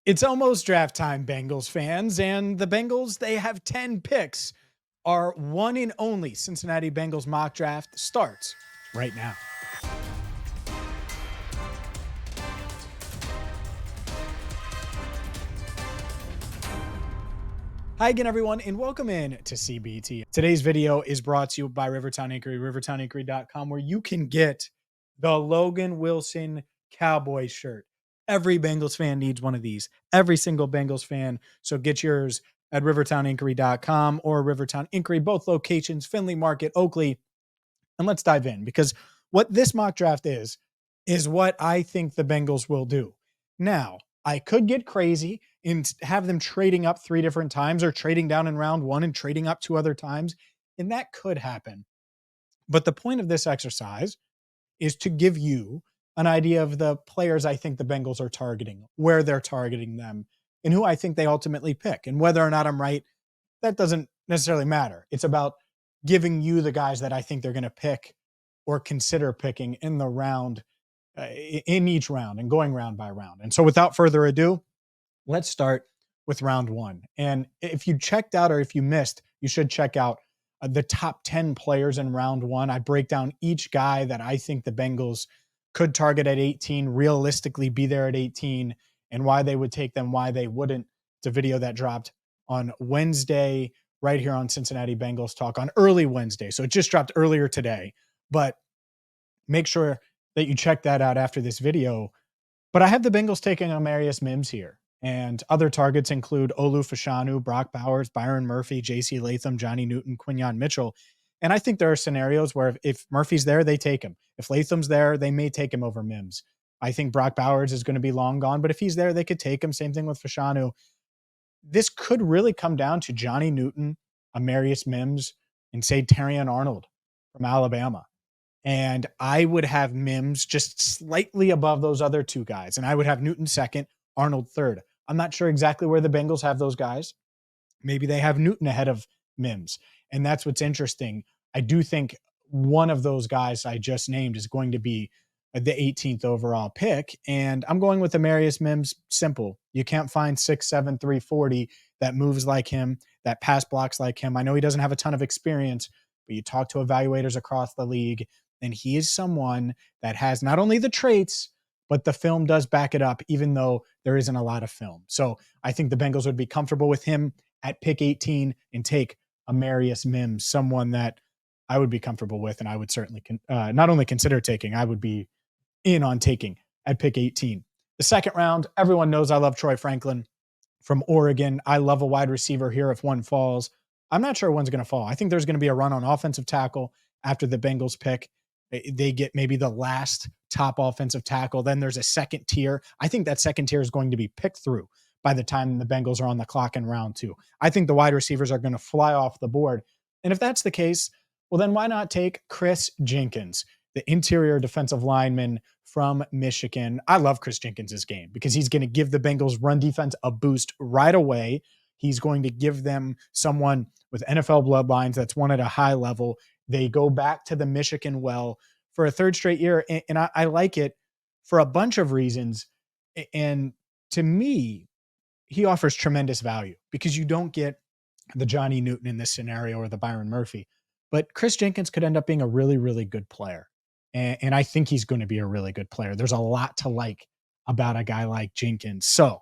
It's almost draft time, Bengals fans, and the Bengals, they have 10 picks. Our one and only Cincinnati Bengals mock draft starts right now. Hi again, everyone, and welcome in to CBT. Today's video is brought to you by Rivertown Inquiry, rivertowninquiry.com, where you can get the Logan Wilson Cowboy shirt. Every Bengals fan needs one of these. Every single Bengals fan. So get yours at rivertowninquiry.com or Rivertown Inquiry, both locations, Findlay Market, Oakley. And let's dive in, because what this mock draft is what I think the Bengals will do. Now, I could get crazy and have them trading up 3 different times or trading down in round 1 and trading up 2 other times, and that could happen. But the point of this exercise is to give you an idea of the players I think the Bengals are targeting, where they're targeting them, and who I think they ultimately pick. And whether or not I'm right, that doesn't necessarily matter. It's about giving you the guys that I think they're going to pick or consider picking in the round, in each round, and going round by round. And so without further ado, let's start with round 1. And if you checked out or if you missed, you should check out the top 10 players in round 1. I break down each guy that I think the Bengals could target at 18, realistically be there at 18, and why they would take them, why they wouldn't. It's a video that dropped on Wednesday right here on Cincinnati Bengals Talk on early Wednesday. So it just dropped earlier today, but make sure that you check that out after this video. But I have the Bengals taking Amarius Mims here. And other targets include Olu Fashanu, Brock Bowers, Byron Murphy, J.C. Latham, Johnny Newton, Quinyon Mitchell. And I think there are scenarios where if Murphy's there, they take him. If Latham's there, they may take him over Mims. I think Brock Bowers is going to be long gone, but if he's there, they could take him. Same thing with Fashanu. This could really come down to Johnny Newton, Amarius Mims, and say Terrion Arnold from Alabama. And I would have Mims just slightly above those other 2 guys. And I would have Newton second, Arnold third. I'm not sure exactly where the Bengals have those guys. Maybe they have Newton ahead of Mims. And that's what's interesting. I do think one of those guys I just named is going to be the 18th overall pick. And I'm going with Amarius Mims. Simple. You can't find 6'7", 340 that moves like him, that pass blocks like him. I know he doesn't have a ton of experience, but you talk to evaluators across the league, and he is someone that has not only the traits, but the film does back it up, even though there isn't a lot of film. So I think the Bengals would be comfortable with him at pick 18 and take Amarius Mims, someone that I would be comfortable with, and I would certainly not only consider taking, I would be in on taking at pick 18. The second round, everyone knows I love Troy Franklin from Oregon. I love a wide receiver here if one falls. I'm not sure one's going to fall. I think there's going to be a run on offensive tackle after the Bengals pick. They get maybe the last top offensive tackle. Then there's a second tier. I think that second tier is going to be picked through by the time the Bengals are on the clock in round 2. I think the wide receivers are going to fly off the board. And if that's the case, well, then why not take Chris Jenkins, the interior defensive lineman from Michigan? I love Chris Jenkins' game because he's going to give the Bengals run defense a boost right away. He's going to give them someone with NFL bloodlines that's won at a high level. They go back to the Michigan well for a 3rd straight year. And I like it for a bunch of reasons. And to me, he offers tremendous value because you don't get the Johnny Newton in this scenario or the Byron Murphy. But Chris Jenkins could end up being a really, really good player. And I think he's going to be a really good player. There's a lot to like about a guy like Jenkins. So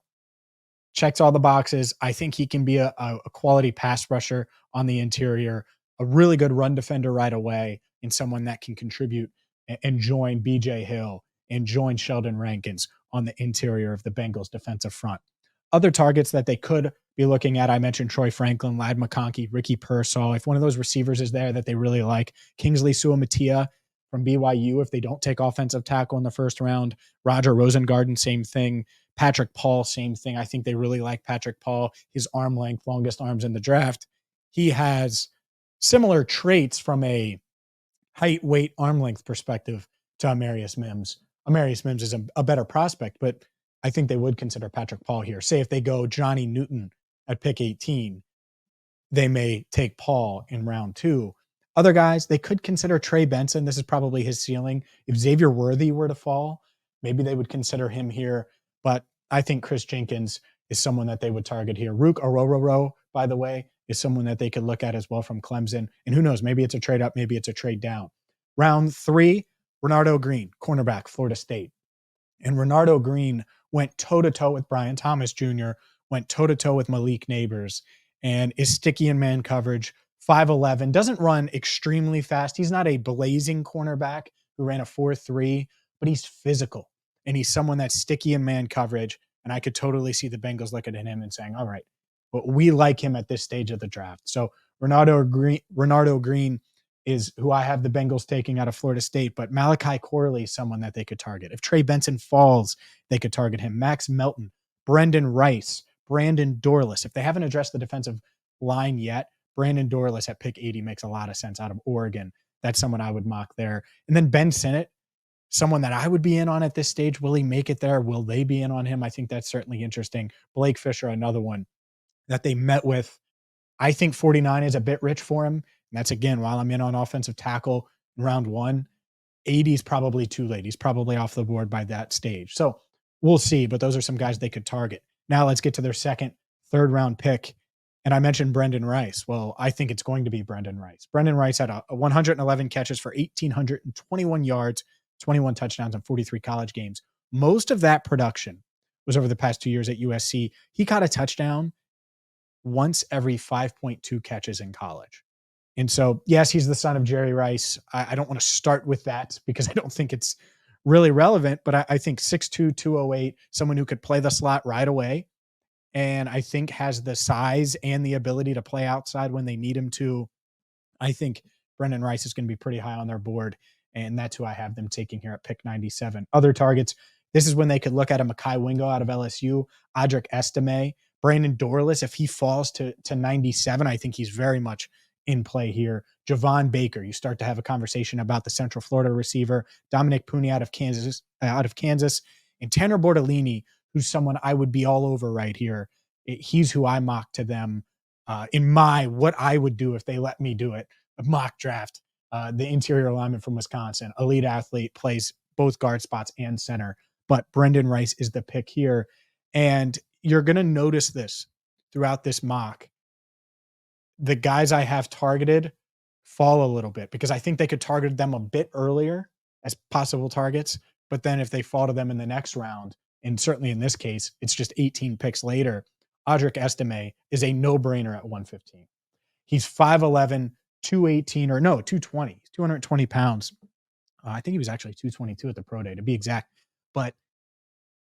checks all the boxes. I think he can be a quality pass rusher on the interior, a really good run defender right away, and someone that can contribute and join BJ Hill and join Sheldon Rankins on the interior of the Bengals defensive front. Other targets that they could be looking at, I mentioned Troy Franklin, Lad McConkey, Ricky Pearsall. If one of those receivers is there that they really like, Kingsley Suamatia from BYU, if they don't take offensive tackle in the first round, Roger Rosengarten, same thing. Patrick Paul, same thing. I think they really like Patrick Paul, his arm length, longest arms in the draft. He has similar traits from a height, weight, arm length perspective to Amarius Mims. Amarius Mims is a better prospect, but I think they would consider Patrick Paul here. Say if they go Johnny Newton at pick 18, they may take Paul in round 2. Other guys, they could consider Trey Benson. This is probably his ceiling. If Xavier Worthy were to fall, maybe they would consider him here. But I think Chris Jenkins is someone that they would target here. Rook Orororo, by the way, is someone that they could look at as well from Clemson. And who knows, maybe it's a trade up, maybe it's a trade down. Round 3, Renardo Green, cornerback, Florida State. And Renardo Green went toe-to-toe with Brian Thomas Jr., went toe-to-toe with Malik Neighbors, and is sticky in man coverage, 5'11", doesn't run extremely fast. He's not a blazing cornerback who ran a 4.3, but he's physical, and he's someone that's sticky in man coverage, and I could totally see the Bengals looking at him and saying, all right, but we like him at this stage of the draft. So Renardo Green is who I have the Bengals taking out of Florida State, but Malachi Corley is someone that they could target. If Trey Benson falls, they could target him. Max Melton, Brendan Rice, Brandon Dorlus. If they haven't addressed the defensive line yet, Brandon Dorlus at pick 80 makes a lot of sense out of Oregon. That's someone I would mock there. And then Ben Sinnott, someone that I would be in on at this stage. Will he make it there? Will they be in on him? I think that's certainly interesting. Blake Fisher, another one that they met with. I think 49 is a bit rich for him. And that's, again, while I'm in on offensive tackle in round 1, 80 is probably too late. He's probably off the board by that stage. So we'll see, but those are some guys they could target. Now let's get to their second, third round pick. And I mentioned Brendan Rice. Well, I think it's going to be Brendan Rice. Brendan Rice had a 111 catches for 1,821 yards, 21 touchdowns, and 43 college games. Most of that production was over the past 2 years at USC. He caught a touchdown once every 5.2 catches in college. And so, yes, he's the son of Jerry Rice. I don't want to start with that because I don't think it's really relevant, but I think 6'2", 208, someone who could play the slot right away, and I think has the size and the ability to play outside when they need him to. I think Brendan Rice is going to be pretty high on their board, and that's who I have them taking here at pick 97. Other targets, this is when they could look at a Mekhi Wingo out of LSU, Audric Estime, Brandon Dorlus. If he falls to 97, I think he's very much in play here. Javon Baker, you start to have a conversation about the Central Florida receiver. Dominic Puni out of Kansas, and Tanner Bortolini, who's someone I would be all over right here. He's who I mock to them in my what I would do if they let me do it, a mock draft. The interior lineman from Wisconsin, elite athlete, plays both guard spots and center. But Brendan Rice is the pick here. And you're going to notice this throughout this mock. The guys I have targeted fall a little bit because I think they could target them a bit earlier as possible targets. But then if they fall to them in the next round, and certainly in this case, it's just 18 picks later, Audric Estime is a no-brainer at 115. He's 5'11", 218, or no, 220, 220 pounds. I think he was actually 222 at the pro day to be exact. But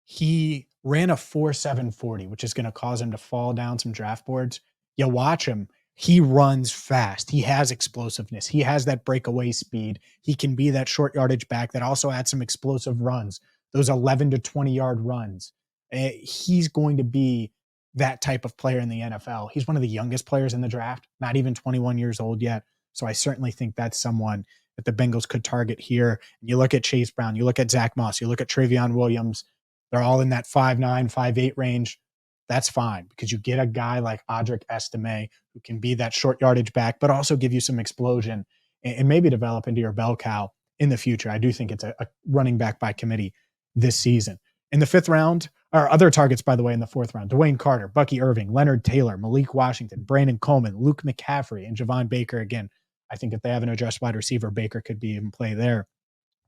he ran a 4.740, which is going to cause him to fall down some draft boards. You watch him. He runs fast. He has explosiveness. He has that breakaway speed. He can be that short yardage back that also adds some explosive runs, those 11 to 20-yard runs. He's going to be that type of player in the NFL. He's one of the youngest players in the draft, not even 21 years old yet. So I certainly think that's someone that the Bengals could target here. And you look at Chase Brown, you look at Zach Moss, you look at Travion Williams. They're all in that 5'9", 5'8" range. That's fine because you get a guy like Audric Estime who can be that short yardage back, but also give you some explosion and maybe develop into your bell cow in the future. I do think it's a running back by committee this season. In the 5th round, or other targets, by the way, in the 4th round, Dwayne Carter, Bucky Irving, Leonard Taylor, Malik Washington, Brandon Coleman, Luke McCaffrey, and Javon Baker. Again, I think if they have an addressed wide receiver, Baker could be in play there.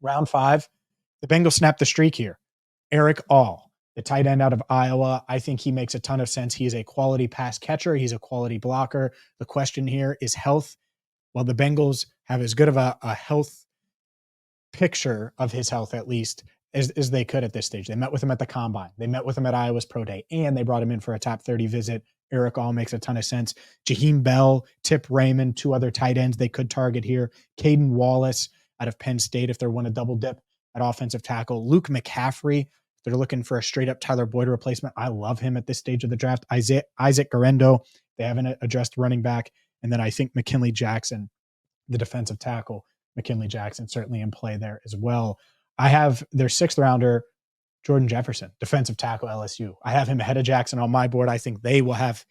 Round 5, the Bengals snap the streak here. Eric All, the tight end out of Iowa. I think he makes a ton of sense. He is a quality pass catcher. He's a quality blocker. The question here is health. Well, the Bengals have as good of a health picture of his health, at least, as they could at this stage. They met with him at the Combine. They met with him at Iowa's Pro Day, and they brought him in for a top 30 visit. Eric All makes a ton of sense. Jaheim Bell, Tip Raymond, 2 other tight ends they could target here. Caden Wallace out of Penn State if they want to double dip at offensive tackle. Luke McCaffrey, they're looking for a straight-up Tyler Boyd replacement. I love him at this stage of the draft. Isaac Garendo, they haven't addressed running back. And then I think McKinley Jackson, the defensive tackle, McKinley Jackson certainly in play there as well. I have their 6th rounder, Jordan Jefferson, defensive tackle, LSU. I have him ahead of Jackson on my board. I think they will have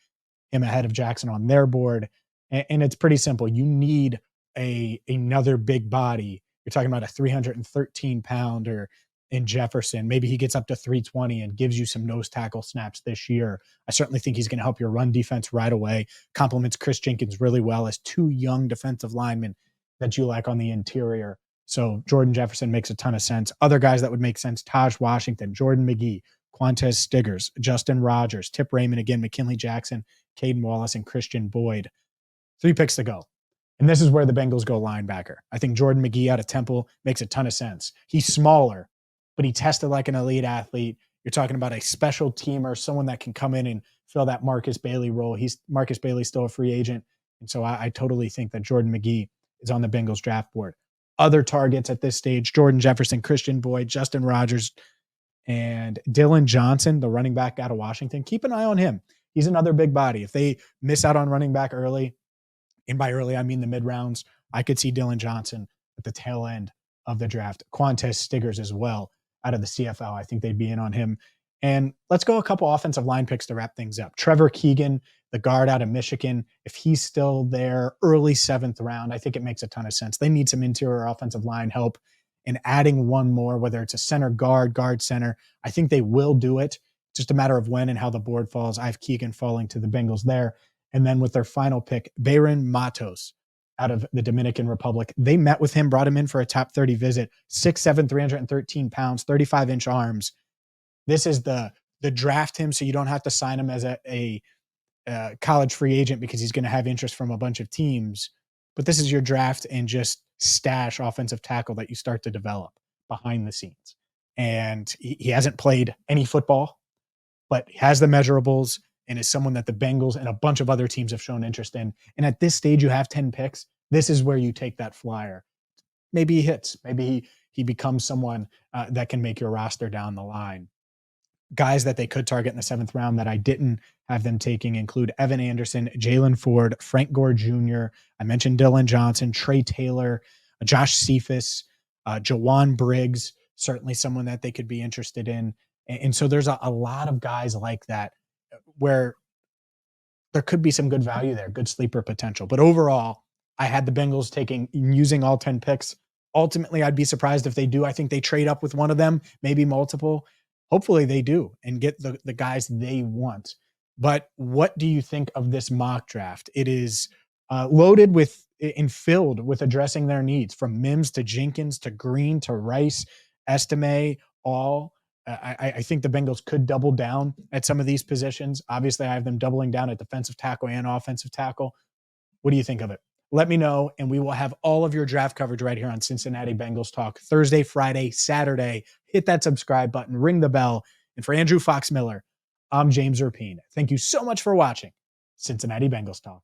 him ahead of Jackson on their board. And it's pretty simple. You need another big body. You're talking about a 313-pounder in Jefferson. Maybe he gets up to 320 and gives you some nose tackle snaps this year. I certainly think he's going to help your run defense right away. Complements Chris Jenkins really well as two young defensive linemen that you like on the interior. So Jordan Jefferson makes a ton of sense. Other guys that would make sense: Taj Washington, Jordan McGee, Quantez Stiggers, Justin Rogers, Tip Raymond again, McKinley Jackson, Caden Wallace, and Christian Boyd. 3 picks to go. And this is where the Bengals go linebacker. I think Jordan McGee out of Temple makes a ton of sense. He's smaller, but he tested like an elite athlete. You're talking about a special teamer, someone that can come in and fill that Marcus Bailey role. Marcus Bailey's still a free agent. And so I totally think that Jordan McGee is on the Bengals draft board. Other targets at this stage: Jordan Jefferson, Christian Boyd, Justin Rogers, and Dylan Johnson, the running back out of Washington. Keep an eye on him. He's another big body. If they miss out on running back early, and by early, I mean the mid rounds, I could see Dylan Johnson at the tail end of the draft. Quantez Stiggers as well out of the CFL. I think they'd be in on him. And let's go a couple offensive line picks to wrap things up. Trevor Keegan, the guard out of Michigan, if he's still there, early 7th round, I think it makes a ton of sense. They need some interior offensive line help, and adding one more, whether it's a center guard, guard center, I think they will do it. Just a matter of when and how the board falls. I have Keegan falling to the Bengals there. And then with their final pick, Bayron Matos out of the Dominican Republic. They met with him, brought him in for a top 30 visit. 6'7", 313 pounds, 35-inch arms. This is the draft him so you don't have to sign him as a college free agent because he's going to have interest from a bunch of teams. But this is your draft and just stash offensive tackle that you start to develop behind the scenes. And he hasn't played any football, but he has the measurables and is someone that the Bengals and a bunch of other teams have shown interest in. And at this stage, you have 10 picks. This is where you take that flyer. Maybe he hits. Maybe he becomes someone that can make your roster down the line. Guys that they could target in the 7th round that I didn't have them taking include Evan Anderson, Jalen Ford, Frank Gore Jr. I mentioned Dylan Johnson, Trey Taylor, Josh Cephas, Jawan Briggs, certainly someone that they could be interested in. And so there's a lot of guys like that where there could be some good value there, good sleeper potential. But overall, I had the Bengals using all 10 picks. Ultimately, I'd be surprised if they do. I think they trade up with one of them, maybe multiple. Hopefully they do and get the guys they want. But what do you think of this mock draft? It is loaded with and filled with addressing their needs, from Mims to Jenkins to Green to Rice, Estime, all. I think the Bengals could double down at some of these positions. Obviously, I have them doubling down at defensive tackle and offensive tackle. What do you think of it? Let me know, and we will have all of your draft coverage right here on Cincinnati Bengals Talk Thursday, Friday, Saturday. Hit that subscribe button, ring the bell. And for Andrew Fox Miller, I'm James Rapien. Thank you so much for watching Cincinnati Bengals Talk.